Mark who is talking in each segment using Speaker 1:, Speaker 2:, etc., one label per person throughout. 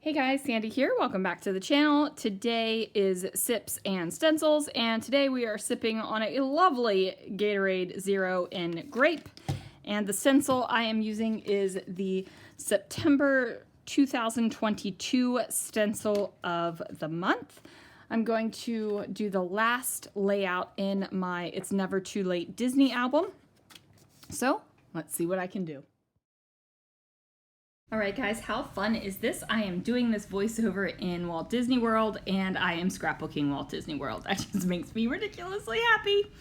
Speaker 1: Hey guys, Sandy here. Welcome back to the channel. Today is Sips and Stencils, and today we are sipping on a lovely Gatorade Zero in Grape. And the stencil I am using is the September 2022 stencil of the month. I'm going to do the last layout in my It's Never Too Late Disney album. So let's see what I can do. All right, guys, how fun is this? I am doing this voiceover in Walt Disney World, and I am scrapbooking Walt Disney World. That just makes me ridiculously happy.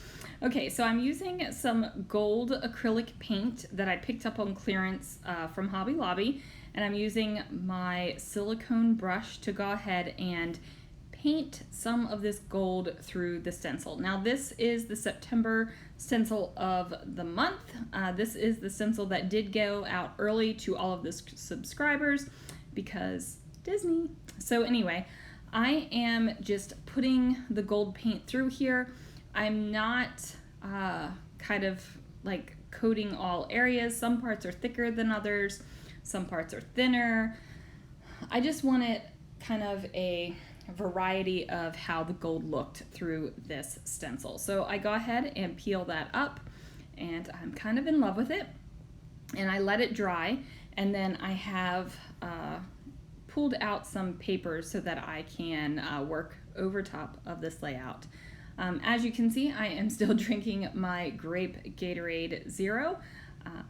Speaker 1: Okay, so I'm using some gold acrylic paint that I picked up on clearance from Hobby Lobby, and I'm using my silicone brush to go ahead and paint some of this gold through the stencil. Now this is the September stencil of the month. This is the stencil that did go out early to all of the subscribers because Disney. So anyway, I am just putting the gold paint through here. I'm not kind of like coating all areas. Some parts are thicker than others. Some parts are thinner. I just want it kind of a variety of how the gold looked through this stencil. So I go ahead and peel that up, and I'm kind of in love with it, and I let it dry, and then I have pulled out some papers so that I can work over top of this layout. As you can see, I am still drinking my grape Gatorade Zero.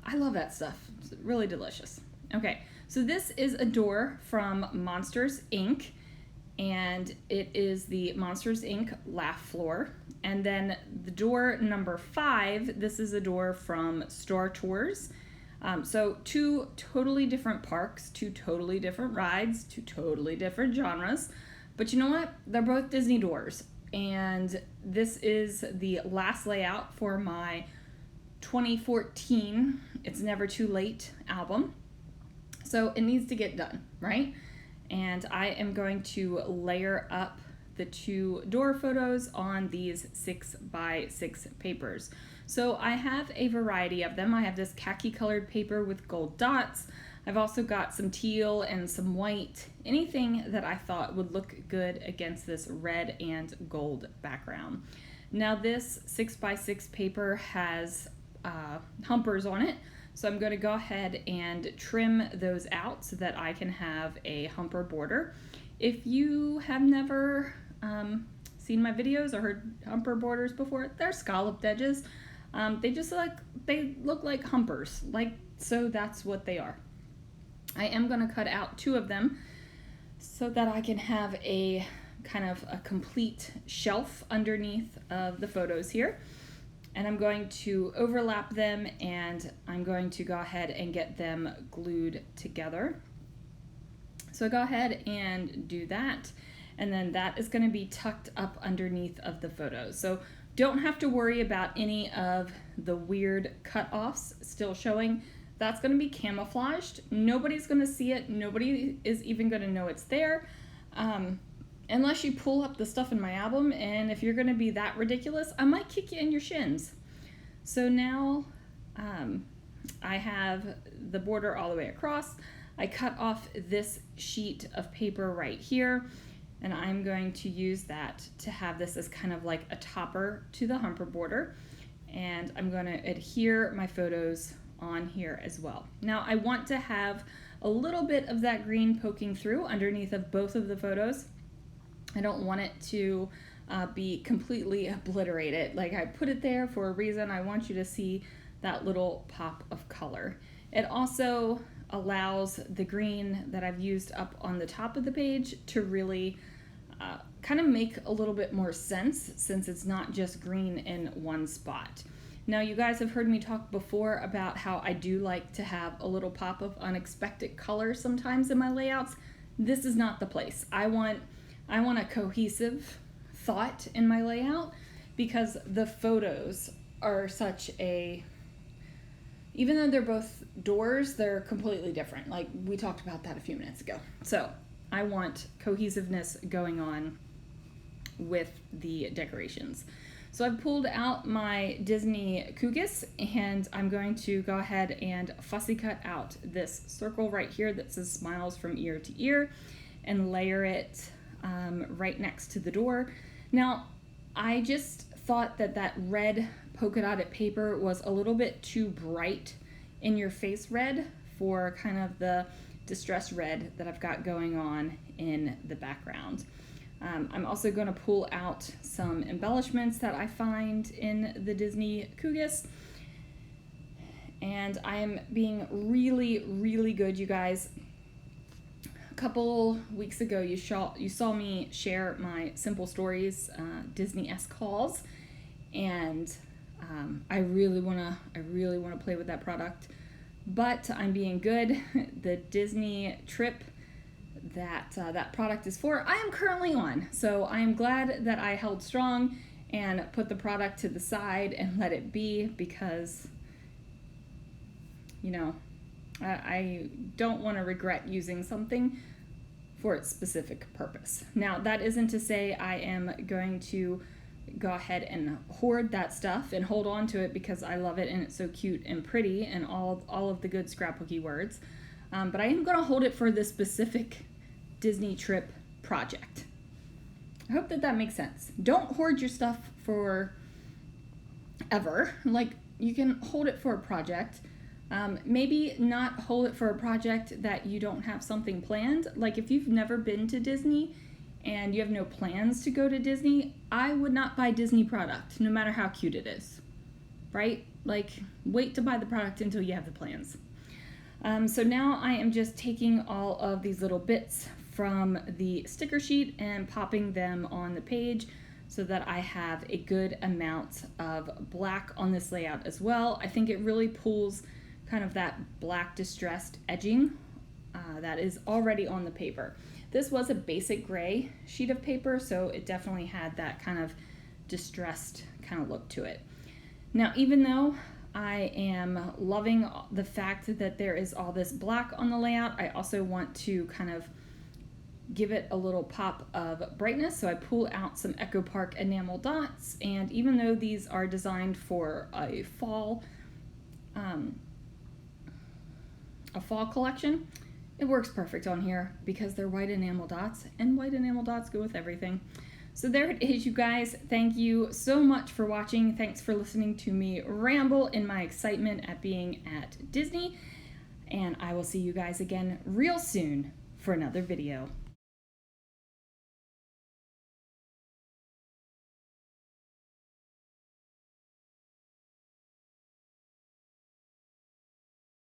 Speaker 1: I love that stuff. It's really delicious. Okay, so this is a door from Monsters Inc., and it is the Monsters Inc. Laugh Floor. And then the door number 5, this is a door from Star Tours. So two totally different parks, two totally different rides, two totally different genres. But you know what? They're both Disney doors. And this is the last layout for my 2014 It's Never Too Late album. So it needs to get done, right? And I am going to layer up the two door photos on these 6x6 papers. So I have a variety of them. I have this khaki colored paper with gold dots. I've also got some teal and some white, anything that I thought would look good against this red and gold background. Now this 6x6 paper has humpers on it. So I'm going to go ahead and trim those out so that I can have a humper border. If you have never seen my videos or heard humper borders before, they're scalloped edges. They look like humpers, so that's what they are. I am going to cut out 2 of them so that I can have a kind of a complete shelf underneath of the photos here. And I'm going to overlap them, and I'm going to go ahead and get them glued together. So go ahead and do that, and then that is going to be tucked up underneath of the photos. So don't have to worry about any of the weird cut-offs still showing. That's going to be camouflaged. Nobody's going to see it. Nobody is even going to know it's there. Unless you pull up the stuff in my album, and if you're going to be that ridiculous, I might kick you in your shins. So now I have the border all the way across. I cut off this sheet of paper right here, and I'm going to use that to have this as kind of like a topper to the humper border. And I'm going to adhere my photos on here as well. Now I want to have a little bit of that green poking through underneath of both of the photos. I don't want it to be completely obliterated. Like, I put it there for a reason. I want you to see that little pop of color. It also allows the green that I've used up on the top of the page to really kind of make a little bit more sense, since it's not just green in one spot. Now, you guys have heard me talk before about how I do like to have a little pop of unexpected color sometimes in my layouts. This is not the place. I want a cohesive thought in my layout, because the photos are such a, even though they're both doors, they're completely different. Like, we talked about that a few minutes ago. So I want cohesiveness going on with the decorations. So I've pulled out my Disney Kugis, and I'm going to go ahead and fussy cut out this circle right here that says Smiles from Ear to Ear and layer it right next to the door. Now, I just thought that that red polka dotted paper was a little bit too bright in your face red for kind of the distressed red that I've got going on in the background. I'm also going to pull out some embellishments that I find in the Disney Kugis. And I am being really, really good, you guys. A couple weeks ago, you saw me share my Simple Stories Disney-esque hauls, and I really wanna play with that product. But I'm being good. The Disney trip that product is for, I am currently on. So I am glad that I held strong and put the product to the side and let it be, because, you know, I don't want to regret using something for its specific purpose. Now, that isn't to say I am going to go ahead and hoard that stuff and hold on to it because I love it and it's so cute and pretty and all of the good scrapbooky words. But I am going to hold it for this specific Disney trip project. I hope that makes sense. Don't hoard your stuff for ever. Like, you can hold it for a project. Maybe not hold it for a project that you don't have something planned. Like, if you've never been to Disney and you have no plans to go to Disney, I would not buy Disney product, no matter how cute it is, right? Like, wait to buy the product until you have the plans. So now I am just taking all of these little bits from the sticker sheet and popping them on the page so that I have a good amount of black on this layout as well. I think it really pulls kind of that black distressed edging that is already on the paper. This was a basic gray sheet of paper, so it definitely had that kind of distressed kind of look to it. Now, even though I am loving the fact that there is all this black on the layout, I also want to kind of give it a little pop of brightness. So I pull out some Echo Park enamel dots, and even though these are designed for a fall collection, it works perfect on here because they're white enamel dots, and white enamel dots go with everything. So there it is, you guys. Thank you so much for watching. Thanks for listening to me ramble in my excitement at being at Disney. And I will see you guys again real soon for another video.